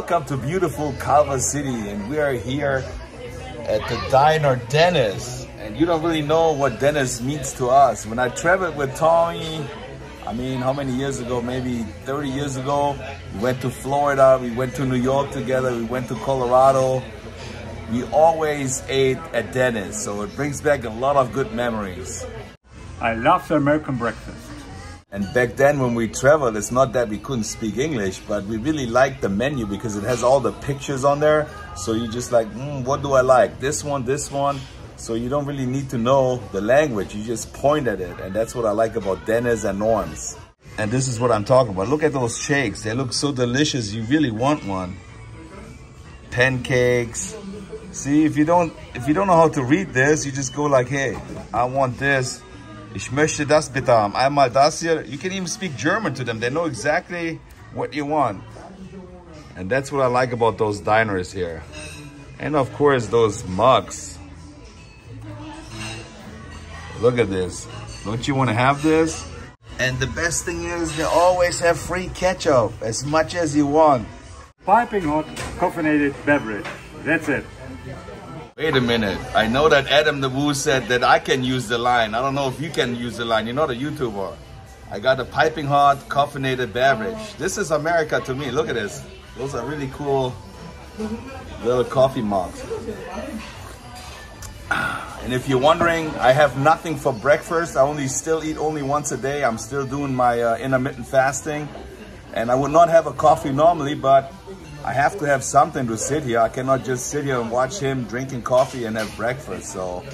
Welcome to beautiful Culver City, and we are here at the diner Dennis. And you don't really know what Dennis means to us. When I traveled with Tommy, I mean, how many years ago? Maybe 30 years ago. We went to Florida, we went to New York together, we went to Colorado. We always ate at Dennis, so it brings back a lot of good memories. I love the American breakfast. And back then when we traveled, it's not that we couldn't speak English, but we really liked the menu because it has all the pictures on there. So you just like, what do I like? This one, this one. So you don't really need to know the language. You just point at it. And that's what I like about Dennis and Norm's. And this is what I'm talking about. Look at those shakes. They look so delicious. You really want one. Pancakes. See, if you don't know how to read this, you just go like, hey, I want this. Ich möchte das bitte haben. Einmal das hier. You can even speak German to them. They know exactly what you want. And that's what I like about those diners here. And of course, those mugs. Look at this. Don't you want to have this? And the best thing is they always have free ketchup, as much as you want. Piping hot caffeinated beverage. That's it. Wait a minute. I know that Adam the Woo said that I can use the line. I don't know if you can use the line. You're not a YouTuber. I got a piping hot caffeinated beverage. This is America to me. Look at this. Those are really cool little coffee mugs. And if you're wondering, I have nothing for breakfast. I still eat only once a day. I'm still doing my intermittent fasting. And I would not have a coffee normally, but I have to have something to sit here. I cannot just sit here and watch him drinking coffee and have breakfast. So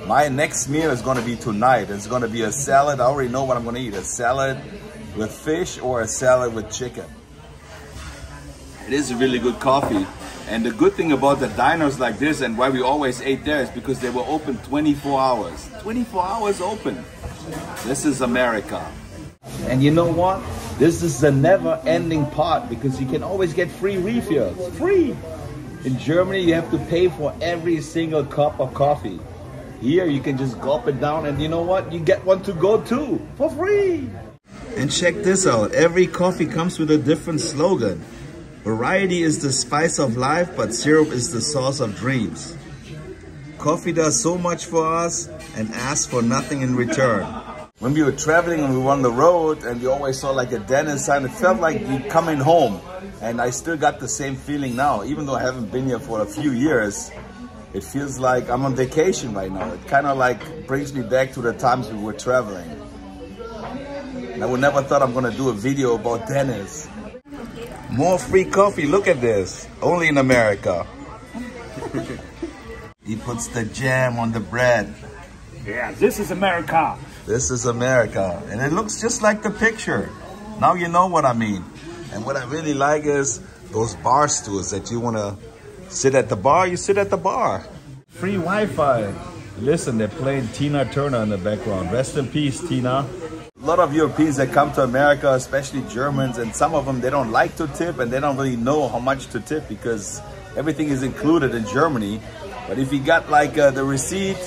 my next meal is going to be tonight. It's going to be a salad. I already know what I'm going to eat. A salad with fish or a salad with chicken. It is a really good coffee. And the good thing about the diners like this and why we always ate there is because they were open 24 hours. 24 hours open. This is America. And you know what? This is the never-ending part because you can always get free refills. Free! In Germany, you have to pay for every single cup of coffee. Here, you can just gulp it down and you know what? You get one to go too, for free! And check this out. Every coffee comes with a different slogan. Variety is the spice of life, but syrup is the sauce of dreams. Coffee does so much for us and asks for nothing in return. When we were traveling and we were on the road and we always saw like a Dennis sign, it felt like you're coming home. And I still got the same feeling now. Even though I haven't been here for a few years, it feels like I'm on vacation right now. It kind of like brings me back to the times we were traveling. And I would never thought I'm going to do a video about Dennis. More free coffee, look at this. Only in America. He puts the jam on the bread. Yeah, this is America. This is America. And it looks just like the picture. Now you know what I mean. And what I really like is those bar stools that you want to sit at the bar, you sit at the bar. Free Wi-Fi. Listen, they're playing Tina Turner in the background. Rest in peace, Tina. A lot of Europeans that come to America, especially Germans, and some of them, they don't like to tip and they don't really know how much to tip because everything is included in Germany. But if you got like the receipt,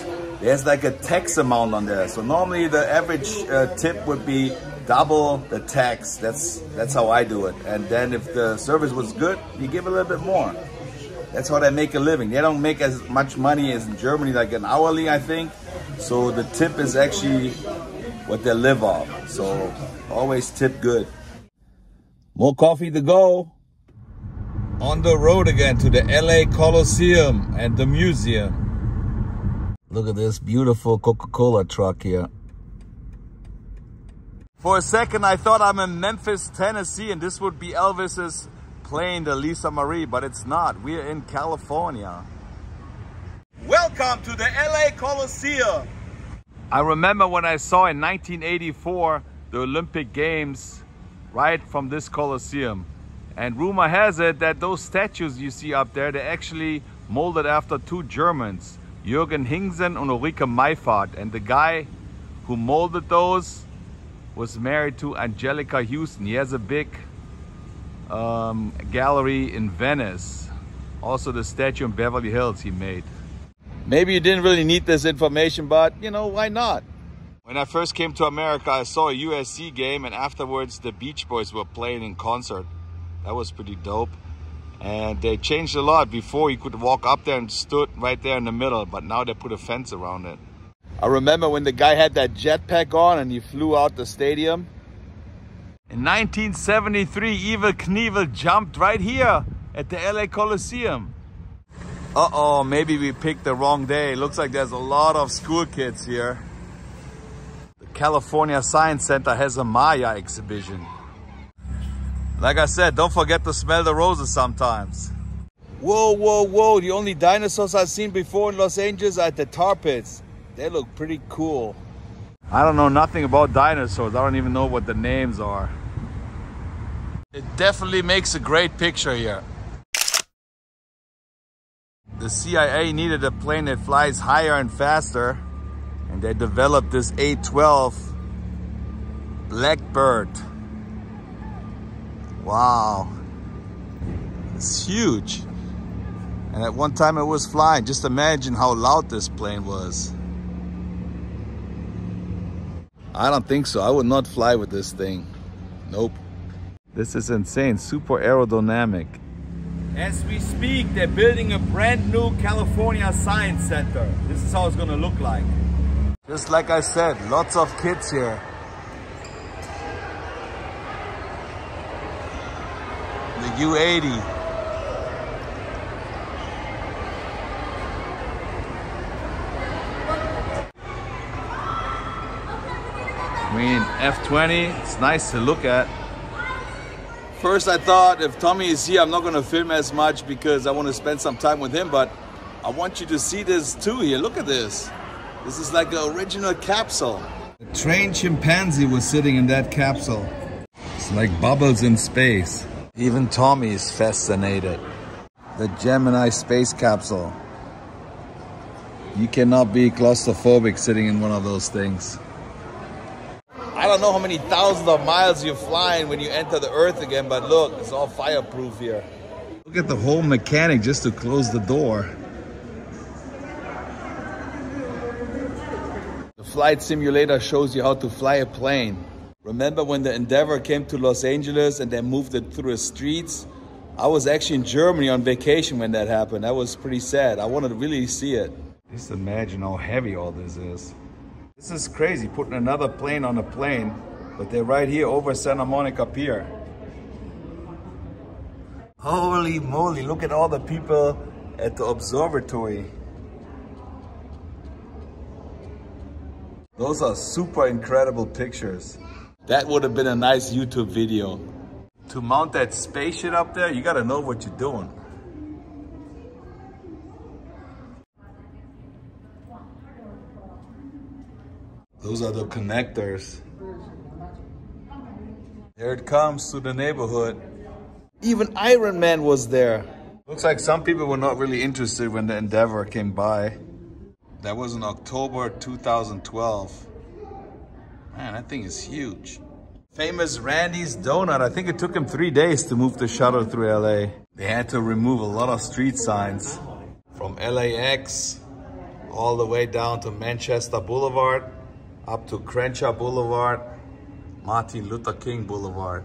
there's like a tax amount on there. So normally the average tip would be double the tax. That's how I do it. And then if the service was good, you give a little bit more. That's how they make a living. They don't make as much money as in Germany, like an hourly, I think. So the tip is actually what they live off. So always tip good. More coffee to go. On the road again to the LA Coliseum and the museum. Look at this beautiful Coca-Cola truck here. For a second I thought I'm in Memphis, Tennessee, and this would be Elvis's plane, the Lisa Marie, but it's not. We're in California. Welcome to the LA Coliseum. I remember when I saw in 1984 the Olympic Games right from this Coliseum. And rumor has it that those statues you see up there, they're actually molded after two Germans, Jürgen Hingsen and Ulrike Meifert. And the guy who molded those was married to Angelica Houston. He has a big gallery in Venice. Also the statue in Beverly Hills he made. Maybe you didn't really need this information, but you know, why not? When I first came to America, I saw a USC game and afterwards the Beach Boys were playing in concert. That was pretty dope. And they changed a lot. Before you could walk up there and stood right there in the middle, but now they put a fence around it. I remember when the guy had that jetpack on and he flew out the stadium. In 1973, Evel Knievel jumped right here at the LA Coliseum. Uh-oh, maybe we picked the wrong day. Looks like there's a lot of school kids here. The California Science Center has a Maya exhibition. Like I said, don't forget to smell the roses sometimes. Whoa, whoa, whoa. The only dinosaurs I've seen before in Los Angeles are at the tar pits. They look pretty cool. I don't know nothing about dinosaurs. I don't even know what the names are. It definitely makes a great picture here. The CIA needed a plane that flies higher and faster, and they developed this A-12 Blackbird. Wow, it's huge. And at one time it was flying. Just imagine how loud this plane was. I don't think so. I would not fly with this thing. Nope. This is insane, super aerodynamic. As we speak, they're building a brand new California Science Center. This is how it's gonna look like. Just like I said, lots of kids here. The U-80. I mean, F-20, it's nice to look at. First I thought if Tommy is here, I'm not gonna film as much because I want to spend some time with him, but I want you to see this too here. Look at this. This is like the original capsule. A trained chimpanzee was sitting in that capsule. It's like bubbles in space. Even Tommy is fascinated. The Gemini space capsule. You cannot be claustrophobic sitting in one of those things. I don't know how many thousands of miles you're flying when you enter the Earth again, but look, it's all fireproof here. Look at the whole mechanic just to close the door. The flight simulator shows you how to fly a plane. Remember when the Endeavour came to Los Angeles and they moved it through the streets? I was actually in Germany on vacation when that happened. That was pretty sad. I wanted to really see it. Just imagine how heavy all this is. This is crazy, putting another plane on a plane, but they're right here over Santa Monica Pier. Holy moly, look at all the people at the observatory. Those are super incredible pictures. That would have been a nice YouTube video. To mount that spaceship up there, you gotta know what you're doing. Those are the connectors. There it comes to the neighborhood. Even Iron Man was there. Looks like some people were not really interested when the Endeavour came by. That was in October 2012. Man, that thing is huge. Famous Randy's Donut. I think it took him 3 days to move the shuttle through LA. They had to remove a lot of street signs. From LAX all the way down to Manchester Boulevard, up to Crenshaw Boulevard, Martin Luther King Boulevard.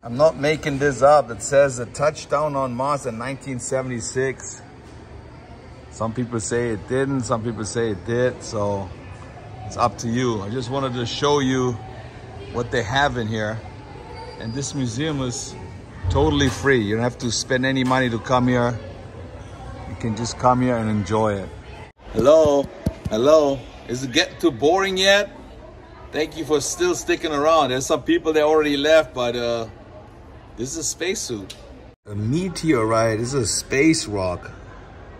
I'm not making this up. It says a touchdown on Mars in 1976. Some people say it didn't, some people say it did, so it's up to you. I just wanted to show you what they have in here. And this museum is totally free. You don't have to spend any money to come here. You can just come here and enjoy it. Hello, hello. Is it getting too boring yet? Thank you for still sticking around. There's some people that already left, but this is a spacesuit. A meteorite, this is a space rock.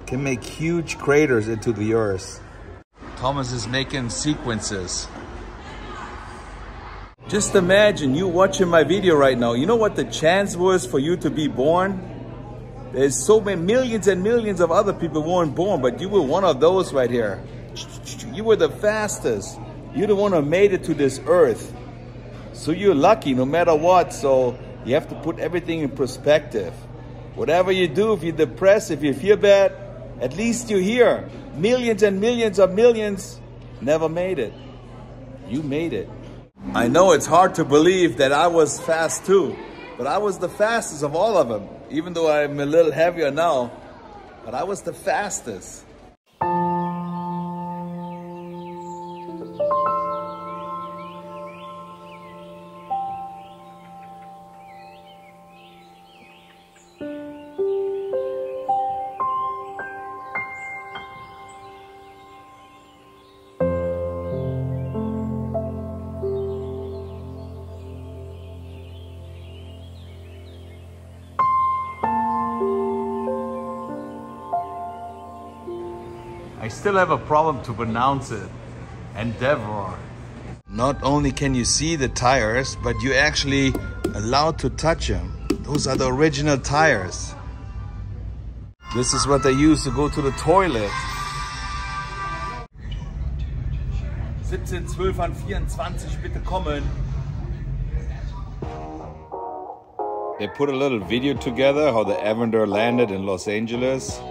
Can make huge craters into the Earth. Thomas is making sequences. Just imagine you watching my video right now. You know what the chance was for you to be born? There's so many millions and millions of other people who weren't born, but you were one of those right here. You were the fastest. You're the one who made it to this Earth. So you're lucky no matter what. So you have to put everything in perspective. Whatever you do, if you're depressed, if you feel bad, at least you're here. Millions and millions of millions never made it. You made it. I know it's hard to believe that I was fast too. But I was the fastest of all of them, even though I'm a little heavier now, but I was the fastest. I still have a problem to pronounce it. Endeavour. Not only can you see the tires, but you're actually allowed to touch them. Those are the original tires. This is what they use to go to the toilet. 17, 12 an 24, bitte kommen. They put a little video together how the Endeavour landed in Los Angeles.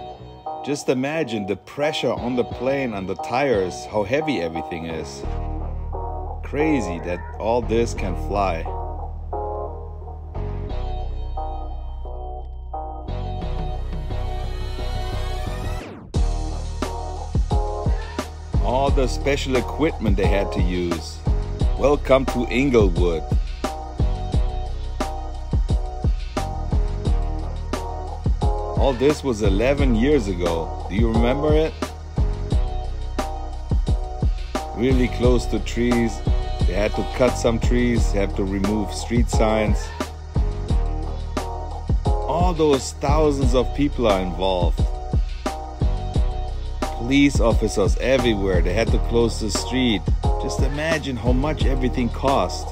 Just imagine the pressure on the plane and the tires, how heavy everything is. Crazy that all this can fly. All the special equipment they had to use. Welcome to Inglewood. All this was 11 years ago. Do you remember it? Really close to trees. They had to cut some trees, they had to remove street signs. All those thousands of people are involved. Police officers everywhere, they had to close the street. Just imagine how much everything cost.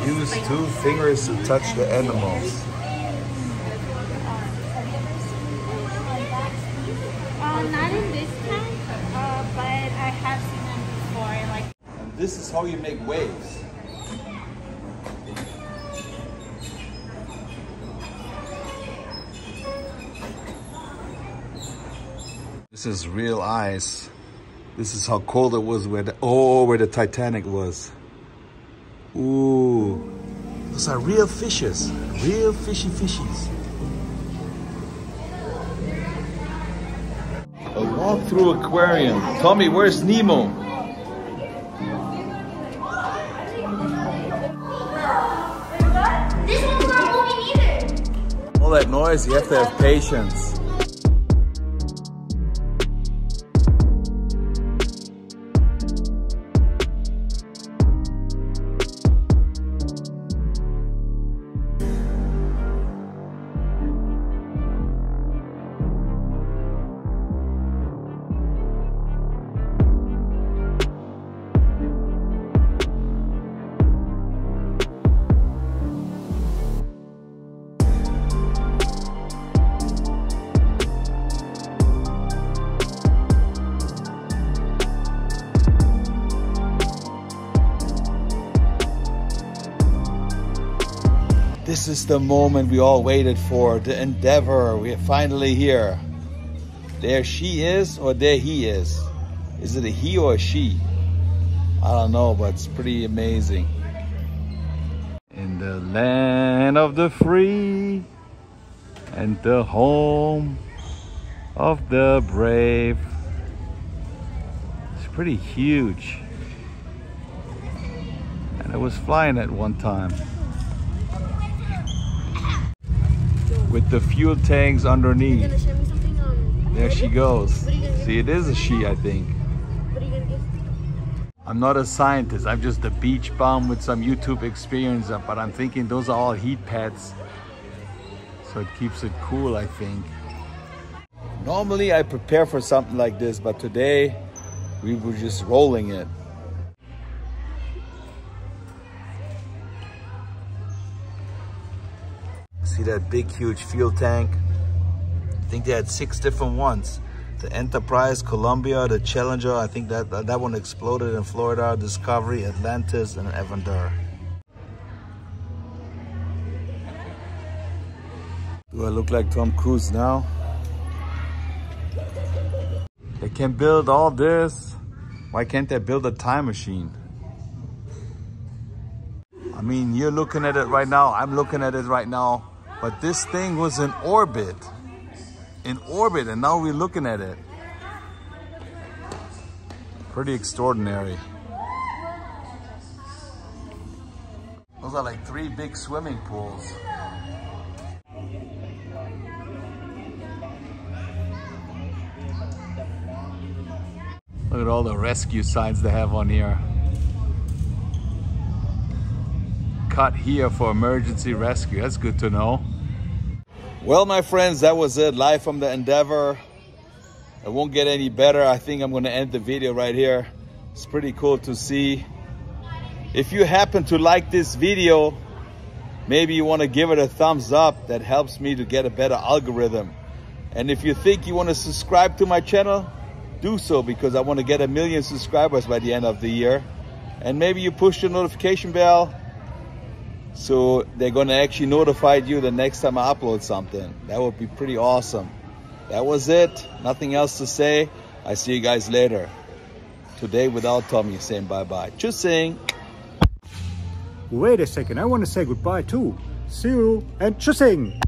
Use 2 fingers to touch the animals. Not in this tank, but I have seen them before. And this is how you make waves. This is real ice. This is how cold it was where the Titanic was. Ooh, those are real fishes, real fishies. A walk-through aquarium. Tommy, where's Nemo? This one's not moving either. All that noise, you have to have patience. This is the moment we all waited for, the Endeavour. We are finally here. There she is, or there he is. Is it a he or a she? I don't know, but it's pretty amazing. In the land of the free and the home of the brave. It's pretty huge. And it was flying at one time. With the fuel tanks underneath. You're gonna show me something? There she goes. What are you gonna See, it is a she, I think. What are you gonna get? I'm not a scientist. I'm just a beach bum with some YouTube experience, but I'm thinking those are all heat pads. So it keeps it cool, I think. Normally I prepare for something like this, but today we were just rolling it. See that big, huge fuel tank? I think they had 6 different ones. The Enterprise, Columbia, the Challenger. I think that one exploded in Florida. Discovery, Atlantis, and Endeavour. Do I look like Tom Cruise now? can build all this, why can't they build a time machine? I mean, you're looking at it right now, I'm looking at it right now, but this thing was in orbit, and now we're looking at it. Pretty extraordinary. Those are like 3 big swimming pools. Look at all the rescue signs they have on here. Cut here for emergency rescue. That's good to know. Well, my friends, that was it. Live from the Endeavour. It won't get any better. I think I'm going to end the video right here. It's pretty cool to see. If you happen to like this video, maybe you want to give it a thumbs up. That helps me to get a better algorithm. And if you think you want to subscribe to my channel, do so, because I want to get 1 million subscribers by the end of the year. And maybe you push the notification bell so they're going to actually notify you the next time I upload something. That would be pretty awesome. That was it. Nothing else to say. I see you guys later. Today without Tommy saying bye-bye. Tschüssing. Wait a second, I want to say goodbye too. See you and tschüssing.